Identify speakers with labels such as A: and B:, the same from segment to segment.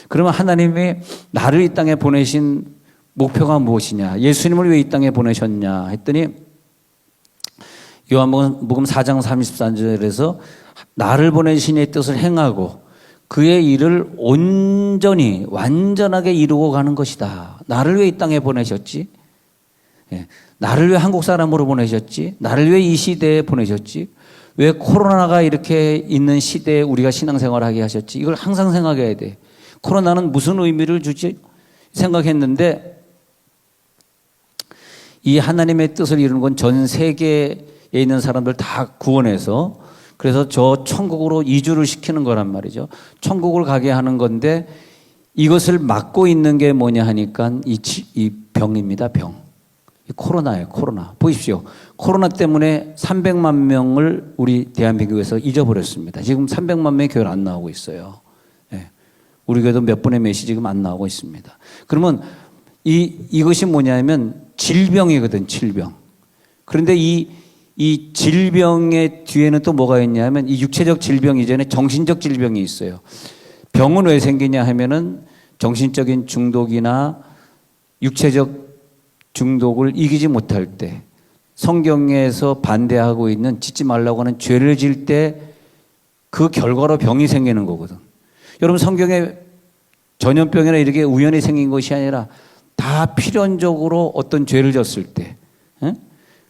A: 그러면 하나님이 나를 이 땅에 보내신 목표가 무엇이냐? 예수님을 왜 이 땅에 보내셨냐? 했더니 요한복음 4장 34절에서 나를 보내신 이의 뜻을 행하고 그의 일을 온전히 완전하게 이루고 가는 것이다. 나를 왜 이 땅에 보내셨지? 나를 왜 한국 사람으로 보내셨지? 나를 왜 이 시대에 보내셨지? 왜 코로나가 이렇게 있는 시대에 우리가 신앙생활하게 하셨지? 이걸 항상 생각해야 돼. 코로나는 무슨 의미를 주지? 생각했는데 이 하나님의 뜻을 이루는 건 전 세계에 있는 사람들 다 구원해서 그래서 저 천국으로 이주를 시키는 거란 말이죠. 천국을 가게 하는 건데 이것을 막고 있는 게 뭐냐 하니까 이 병입니다. 병. 이 코로나예요. 코로나. 보십시오. 코로나 때문에 300만 명을 우리 대한민국에서 잊어버렸습니다. 지금 300만 명의 교회를 안 나오고 있어요. 네. 우리 교회도 몇 분의 몇이 지금 안 나오고 있습니다. 그러면 이것이 뭐냐면 질병이거든, 질병. 그런데 이 질병의 뒤에는 또 뭐가 있냐면 이 육체적 질병 이전에 정신적 질병이 있어요. 병은 왜 생기냐 하면은 정신적인 중독이나 육체적 중독을 이기지 못할 때 성경에서 반대하고 있는 짓지 말라고 하는 죄를 질 때 그 결과로 병이 생기는 거거든. 여러분 성경에 전염병이나 이렇게 우연히 생긴 것이 아니라 다 필연적으로 어떤 죄를 졌을 때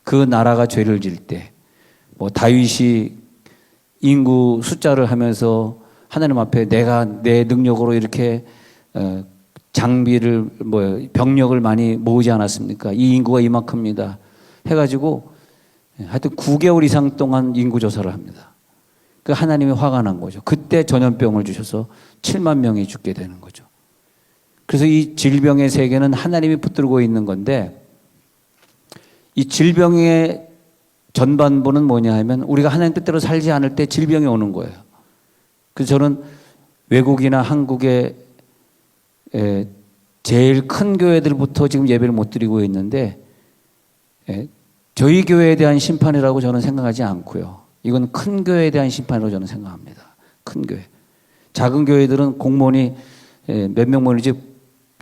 A: 그 나라가 죄를 질 때 뭐 다윗이 인구 숫자를 하면서 하나님 앞에 내가 내 능력으로 이렇게 장비를 병력을 많이 모으지 않았습니까? 이 인구가 이만큼입니다. 해가지고 하여튼 9개월 이상 동안 인구 조사를 합니다. 그 하나님이 화가 난 거죠. 그때 전염병을 주셔서 7만 명이 죽게 되는 거죠. 그래서 이 질병의 세계는 하나님이 붙들고 있는 건데 이 질병의 전반부는 뭐냐 하면 우리가 하나님 뜻대로 살지 않을 때 질병이 오는 거예요. 그래서 저는 외국이나 한국의 제일 큰 교회들부터 지금 예배를 못 드리고 있는데 저희 교회에 대한 심판이라고 저는 생각하지 않고요. 이건 큰 교회에 대한 심판이라고 저는 생각합니다. 큰 교회. 작은 교회들은 공무원이 몇 명 모이는지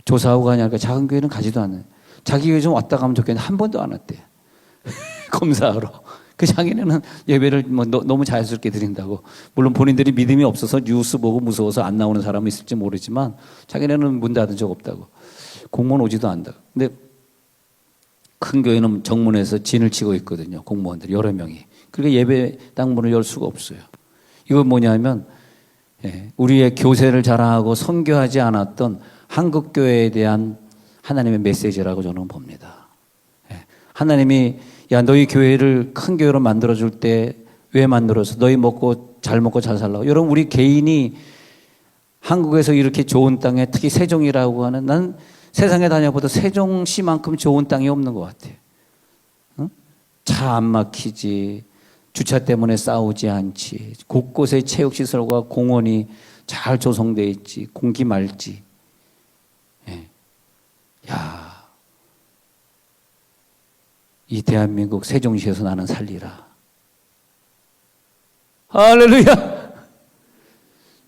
A: 조사하고 가냐니까 작은 교회는 가지도 않아요. 자기 교회 좀 왔다 가면 좋겠는데 한 번도 안 왔대요. 검사하러. 그 자기네는 예배를 너무 자연스럽게 드린다고. 물론 본인들이 믿음이 없어서 뉴스 보고 무서워서 안 나오는 사람은 있을지 모르지만 자기네는 문 닫은 적 없다고. 공무원 오지도 않는다고. 근데 큰 교회는 정문에서 진을 치고 있거든요. 공무원들 여러 명이. 그러니까 예배당 문을 열 수가 없어요. 이건 뭐냐면 우리의 교세를 자랑하고 선교하지 않았던 한국교회에 대한 하나님의 메시지라고 저는 봅니다. 하나님이 야 너희 교회를 큰 교회로 만들어줄 때 왜 만들어서 너희 먹고 잘 살라고. 여러분 우리 개인이 한국에서 이렇게 좋은 땅에 특히 세종이라고 하는 난 세상에 다녀보다 세종시만큼 좋은 땅이 없는 것 같아요. 차 안 막히지. 주차 때문에 싸우지 않지. 곳곳에 체육시설과 공원이 잘 조성되어 있지. 공기 맑지. 야, 이 대한민국 세종시에서 나는 살리라. 할렐루야!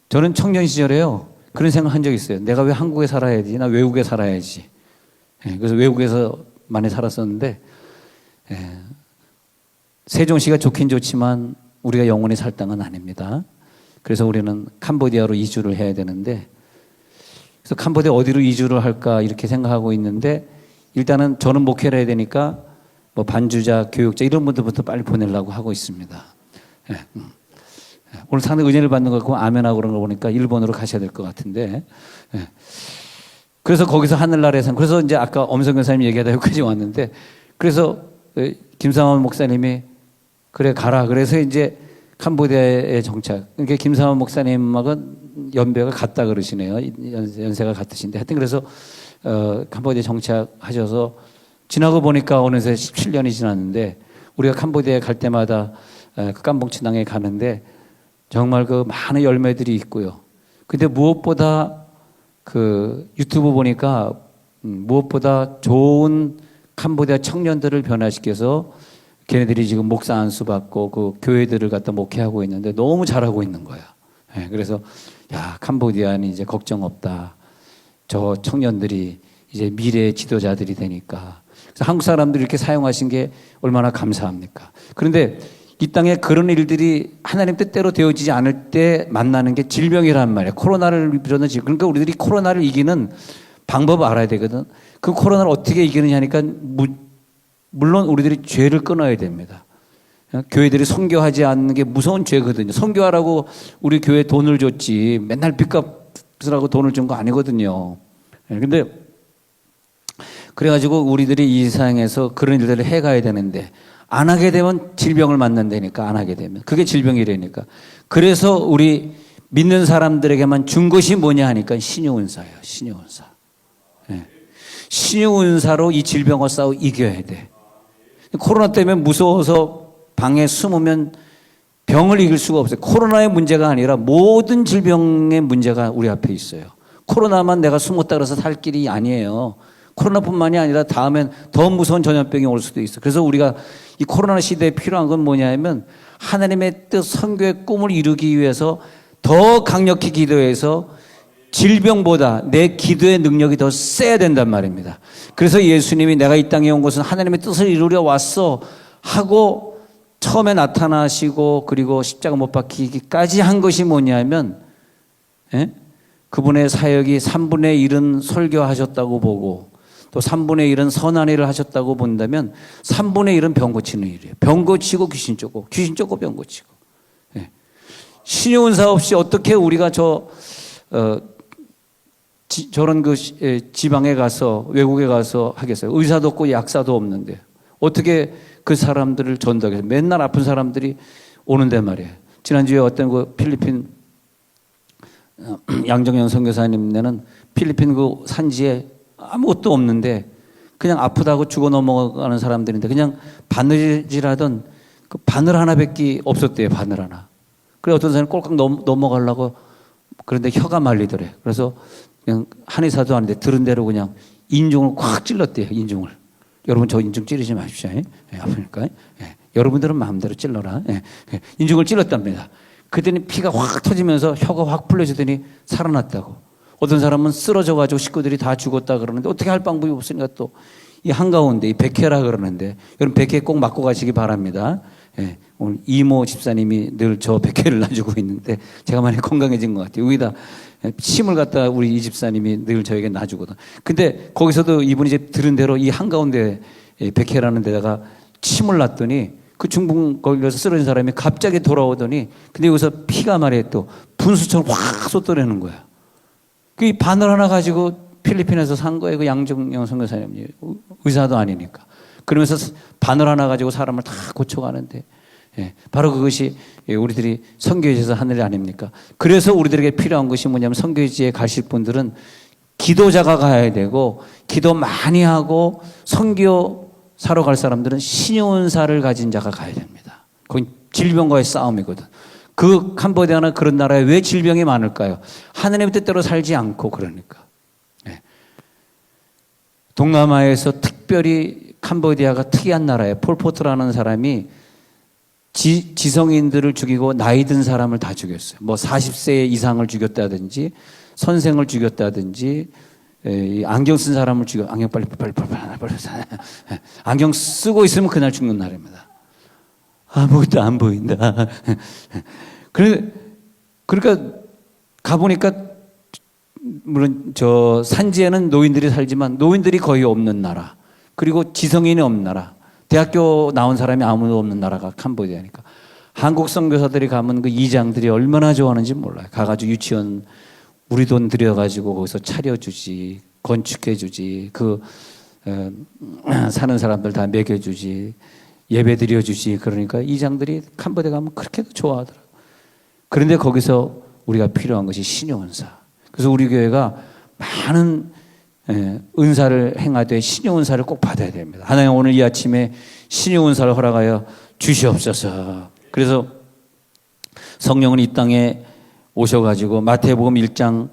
A: 저는 청년 시절에요. 그런 생각 한 적 있어요. 내가 왜 한국에 살아야지? 나 외국에 살아야지. 그래서 외국에서 많이 살았었는데, 세종시가 좋긴 좋지만 우리가 영원히 살 땅은 아닙니다. 그래서 우리는 캄보디아로 이주를 해야 되는데, 그래서 캄보디아 어디로 이주를 할까 이렇게 생각하고 있는데 일단은 저는 목회를 해야 되니까 뭐 반주자, 교육자 이런 분들부터 빨리 보내려고 하고 있습니다. 오늘 상당히 은혜를 받는 것 같고 아멘하고 그런 거 보니까 일본으로 가셔야 될 것 같은데 그래서 거기서 하늘나라에서 그래서 이제 아까 엄성 교사님 얘기하다 여기까지 왔는데 그래서 김상원 목사님이 그래 가라 그래서 이제 캄보디아에 정착. 그러니까 김상원 목사님하고 연배가 같다 그러시네요. 연세가 같으신데 하여튼 그래서 캄보디아 정착하셔서 지나고 보니까 어느새 17년이 지났는데 우리가 캄보디아에 갈 때마다 그 깜봉치당에 가는데 정말 그 많은 열매들이 있고요. 근데 무엇보다 그 유튜브 보니까 무엇보다 좋은 캄보디아 청년들을 변화시켜서 걔네들이 지금 목사 안수 받고 그 교회들을 갖다 목회하고 있는데 너무 잘하고 있는 거야. 예, 그래서 야, 캄보디아는 이제 걱정 없다. 저 청년들이 이제 미래의 지도자들이 되니까. 그래서 한국 사람들이 이렇게 사용하신 게 얼마나 감사합니까? 그런데 이 땅에 그런 일들이 하나님 뜻대로 되어지지 않을 때 만나는 게 질병이란 말이에요. 코로나를 비롯한 질병. 그러니까 우리들이 코로나를 이기는 방법을 알아야 되거든. 그 코로나를 어떻게 이기느냐 하니까 물론 우리들이 죄를 끊어야 됩니다. 교회들이 선교하지 않는 게 무서운 죄거든요. 선교하라고 우리 교회에 돈을 줬지 맨날 빚값으라고 돈을 준 거 아니거든요. 근데 그래가지고 우리들이 이 세상에서 그런 일들을 해가야 되는데 안 하게 되면 질병을 만난다니까. 안 하게 되면 그게 질병이라니까. 그래서 우리 믿는 사람들에게만 준 것이 뭐냐 하니까 신유은사예요. 신유은사. 네. 신유은사로 이 질병을 싸워 이겨야 돼. 코로나 때문에 무서워서 방에 숨으면 병을 이길 수가 없어요. 코로나의 문제가 아니라 모든 질병의 문제가 우리 앞에 있어요. 코로나만 내가 숨었다 그래서 살 길이 아니에요. 코로나뿐만이 아니라 다음엔 더 무서운 전염병이 올 수도 있어요. 그래서 우리가 이 코로나 시대에 필요한 건 뭐냐면 하나님의 뜻, 선교의 꿈을 이루기 위해서 더 강력히 기도해서 질병보다 내 기도의 능력이 더 세야 된단 말입니다. 그래서 예수님이 내가 이 땅에 온 것은 하나님의 뜻을 이루려 왔어 하고 처음에 나타나시고 그리고 십자가 못 박히기까지 한 것이 뭐냐면 그분의 사역이 3분의 1은 설교하셨다고 보고 또 3분의 1은 선한 일을 하셨다고 본다면 3분의 1은 병 고치는 일이에요. 병 고치고 귀신 쫓고 귀신 쫓고 병 고치고. 신유은사 없이 어떻게 우리가 저런 지방에 가서 외국에 가서 하겠어요. 의사도 없고 약사도 없는데 어떻게 그 사람들을 전도하겠어요. 맨날 아픈 사람들이 오는데 말이에요. 지난주에 어떤 그 필리핀 양정현 선교사님네는 필리핀 그 산지에 아무것도 없는데 그냥 아프다고 죽어 넘어가는 사람들인데 그냥 바느질하던 그 바늘 하나밖에 없었대요. 바늘 하나. 그래 어떤 사람이 꼴깍 넘어가려고 그런데 혀가 말리더래. 그래서 그냥 한의사도 아닌데 들은 대로 그냥 인중을 꽉 찔렀대요. 인중을. 여러분 저 인중 찌르지 마십시오. 아프니까. 여러분들은 마음대로 찔러라. 인중을 찔렀답니다. 그랬더니 피가 확 터지면서 혀가 확 풀려지더니 살아났다고. 어떤 사람은 쓰러져가지고 식구들이 다 죽었다 그러는데 어떻게 할 방법이 없으니까 또 이 한가운데 이 백회라 그러는데 여러분 백회 꼭 맞고 가시기 바랍니다. 오늘 이모 집사님이 늘 저 백회를 놔주고 있는데 제가 많이 건강해진 것 같아요. 여기다 침을 갖다 우리 이 집사님이 늘 저에게 놔주거든. 근데 거기서도 이분이 이제 들은 대로 이 한가운데 백회라는 데다가 침을 놨더니 그 중풍 걸려서 쓰러진 사람이 갑자기 돌아오더니 근데 여기서 피가 말이에요 또 분수처럼 확 쏟아내는 거야. 그 바늘 하나 가지고 필리핀에서 산 거예요. 그 양정영 선교사님 의사도 아니니까. 그러면서 바늘 하나 가지고 사람을 다 고쳐가는데 바로 그것이 우리들이 선교지에서 하는 일 아닙니까? 그래서 우리들에게 필요한 것이 뭐냐면 선교지에 가실 분들은 기도자가 가야 되고 기도 많이 하고 선교사로 갈 사람들은 신유은사를 가진 자가 가야 됩니다. 그건 질병과의 싸움이거든. 그 캄보디아나 그런 나라에 왜 질병이 많을까요? 하나님의 뜻대로 살지 않고 그러니까. 동남아에서 특별히 캄보디아가 특이한 나라예요. 폴포트라는 사람이 지성인들을 죽이고 나이 든 사람을 다 죽였어요. 뭐 40세 이상을 죽였다든지 선생을 죽였다든지 안경 쓴 사람을 안경 빨리 안경 쓰고 있으면 그날 죽는 날입니다. 아무것도 안 보인다. 그러니까 가보니까 물론 저 산지에는 노인들이 살지만 노인들이 거의 없는 나라. 그리고 지성인이 없는 나라. 대학교 나온 사람이 아무도 없는 나라가 캄보디아니까. 한국 선교사들이 가면 그 이장들이 얼마나 좋아하는지 몰라요. 가가지고 유치원 우리 돈 들여가지고 거기서 차려주지, 건축해주지, 사는 사람들 다 먹여주지, 예배 드려주지. 그러니까 이장들이 캄보디아 가면 그렇게도 좋아하더라고요. 그런데 거기서 우리가 필요한 것이 신유은사. 그래서 우리 교회가 많은 은사를 행하되 신유은사를 꼭 받아야 됩니다. 하나님 오늘 이 아침에 신유은사를 허락하여 주시옵소서. 그래서 성령은 이 땅에 오셔가지고 마태복음 1장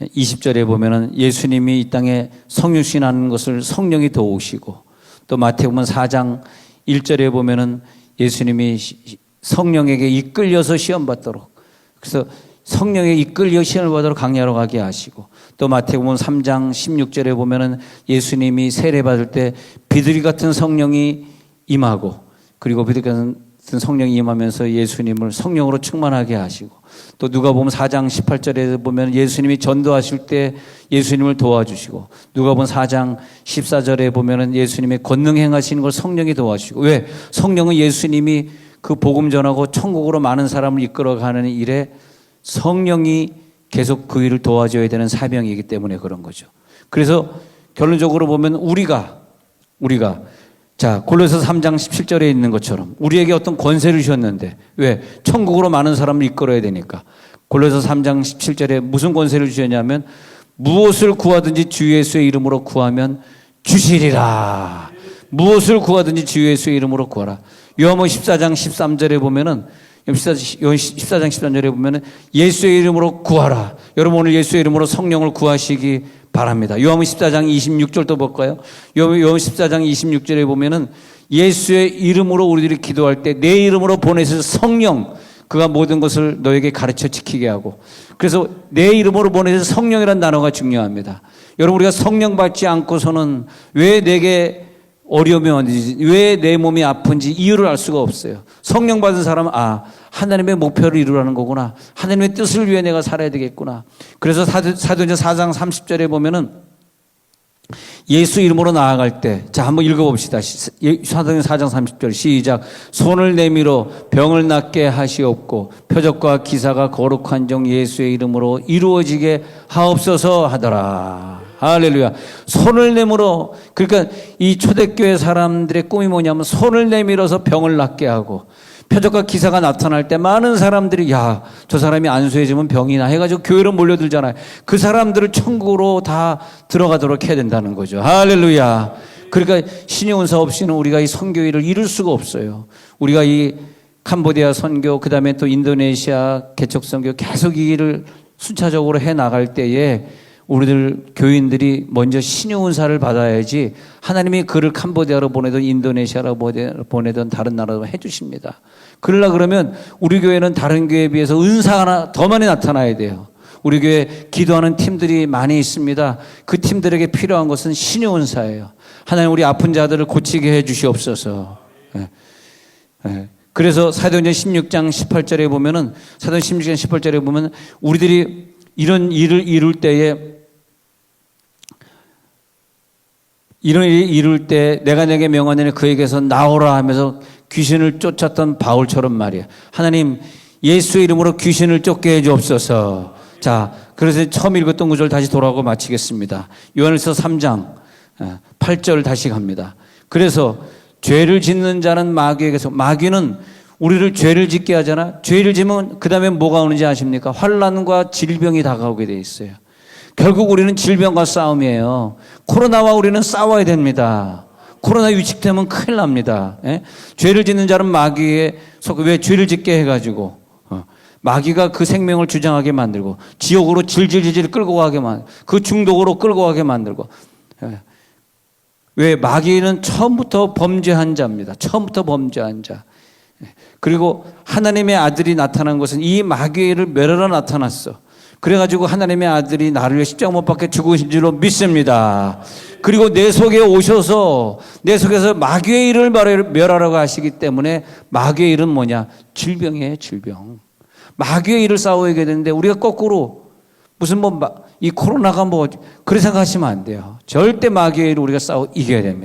A: 20절에 보면은 예수님이 이 땅에 성육신하는 것을 성령이 도우시고 또 마태복음 4장 1절에 보면은 예수님이 성령에게 이끌려서 시험 받도록 그래서 성령에 이끌려 시험을 받으러 강야로 가게 하시고, 또 마태복음 3장 16절에 보면은 예수님이 세례 받을 때 비둘기 같은 성령이 임하고, 그리고 비둘기 같은 성령이 임하면서 예수님을 성령으로 충만하게 하시고, 또 누가복음 4장 18절에 보면 예수님이 전도하실 때 예수님을 도와주시고, 누가복음 4장 14절에 보면은 예수님의 권능 행하시는 걸 성령이 도와주시고. 왜? 성령은 예수님이 그 복음 전하고 천국으로 많은 사람을 이끌어가는 일에 성령이 계속 그 일을 도와줘야 되는 사명이기 때문에 그런 거죠. 그래서 결론적으로 보면 우리가 자, 골로새 3장 17절에 있는 것처럼 우리에게 어떤 권세를 주셨는데, 왜? 천국으로 많은 사람을 이끌어야 되니까. 골로새 3장 17절에 무슨 권세를 주셨냐면, 무엇을 구하든지 주 예수의 이름으로 구하면 주시리라. 무엇을 구하든지 주 예수의 이름으로 구하라. 요한복음 14장 13절에 보면은, 14장 13절에 보면은 예수의 이름으로 구하라. 여러분 오늘 예수의 이름으로 성령을 구하시기 바랍니다. 요한복음 14장 26절도 볼까요? 요한복음 14장 26절에 보면은 예수의 이름으로 우리들이 기도할 때 내 이름으로 보내실 성령, 그가 모든 것을 너에게 가르쳐 지키게 하고, 그래서 내 이름으로 보내실 성령이라는 단어가 중요합니다. 여러분 우리가 성령 받지 않고서는 왜 내게 어려움이 왔는지, 왜 내 몸이 아픈지 이유를 알 수가 없어요. 성령 받은 사람은 하나님의 목표를 이루라는 거구나. 하나님의 뜻을 위해 내가 살아야 되겠구나. 그래서 사도행전 4장 30절에 보면은 예수 이름으로 나아갈 때, 자 한번 읽어봅시다. 사도행전 4장 30절 시작. 손을 내밀어 병을 낫게 하시옵고 표적과 기사가 거룩한 종 예수의 이름으로 이루어지게 하옵소서 하더라. 할렐루야. 손을 내밀어, 그러니까 이 초대교회 사람들의 꿈이 뭐냐면 손을 내밀어서 병을 낫게 하고, 표적과 기사가 나타날 때 많은 사람들이 저 사람이 안수해주면 병이나 해가지고 교회로 몰려들잖아요. 그 사람들을 천국으로 다 들어가도록 해야 된다는 거죠. 할렐루야. 그러니까 신의 은사 없이는 우리가 이 선교 일을 이룰 수가 없어요. 우리가 이 캄보디아 선교, 그 다음에 또 인도네시아 개척 선교 계속 이 일을 순차적으로 해 나갈 때에 우리들 교인들이 먼저 신의 은사를 받아야지 하나님이 그를 캄보디아로 보내든 인도네시아로 보내든 다른 나라로 해주십니다. 그러면 우리 교회는 다른 교회에 비해서 은사 하나 더 많이 나타나야 돼요. 우리 교회 기도하는 팀들이 많이 있습니다. 그 팀들에게 필요한 것은 신의 은사예요. 하나님 우리 아픈 자들을 고치게 해 주시옵소서. 그래서 사도행전 16장 18절에 보면은, 사도행전 16장 18절에 보면 우리들이 이런 일을 이룰 때에, 이런 일을 이룰 때 내가 내게 명하노니 그에게서 나오라 하면서 귀신을 쫓았던 바울처럼 말이야. 하나님 예수의 이름으로 귀신을 쫓게 해 주옵소서. 자, 그래서 처음 읽었던 구절 다시 돌아오고 마치겠습니다. 요한일서 3장 8절 다시 갑니다. 그래서 죄를 짓는 자는 마귀에게서, 마귀는 우리를 죄를 짓게 하잖아. 죄를 지면 그 다음에 뭐가 오는지 아십니까? 환난과 질병이 다가오게 돼 있어요. 결국 우리는 질병과 싸움이에요. 코로나와 우리는 싸워야 됩니다. 코로나 위축되면 큰일 납니다. 죄를 짓는 자는 마귀에 속해, 왜 죄를 짓게 해가지고 마귀가 그 생명을 주장하게 만들고 지옥으로 질질질질 끌고 가게 만들고 그 중독으로 끌고 가게 만들고. 왜? 마귀는 처음부터 범죄한 자입니다. 처음부터 범죄한 자. 그리고 하나님의 아들이 나타난 것은 이 마귀를 멸하러 나타났어. 그래가지고 하나님의 아들이 나를 위해 십자가 못 박혀 죽으신 줄로 믿습니다. 그리고 내 속에 오셔서 내 속에서 마귀의 일을 멸하라고 하시기 때문에, 마귀의 일은 뭐냐? 질병이에요, 질병. 마귀의 일을 싸워야 되는데 우리가 거꾸로 무슨 이 코로나가 그렇게 생각하시면 안 돼요. 절대 마귀의 일을 우리가 이겨야 됩니다.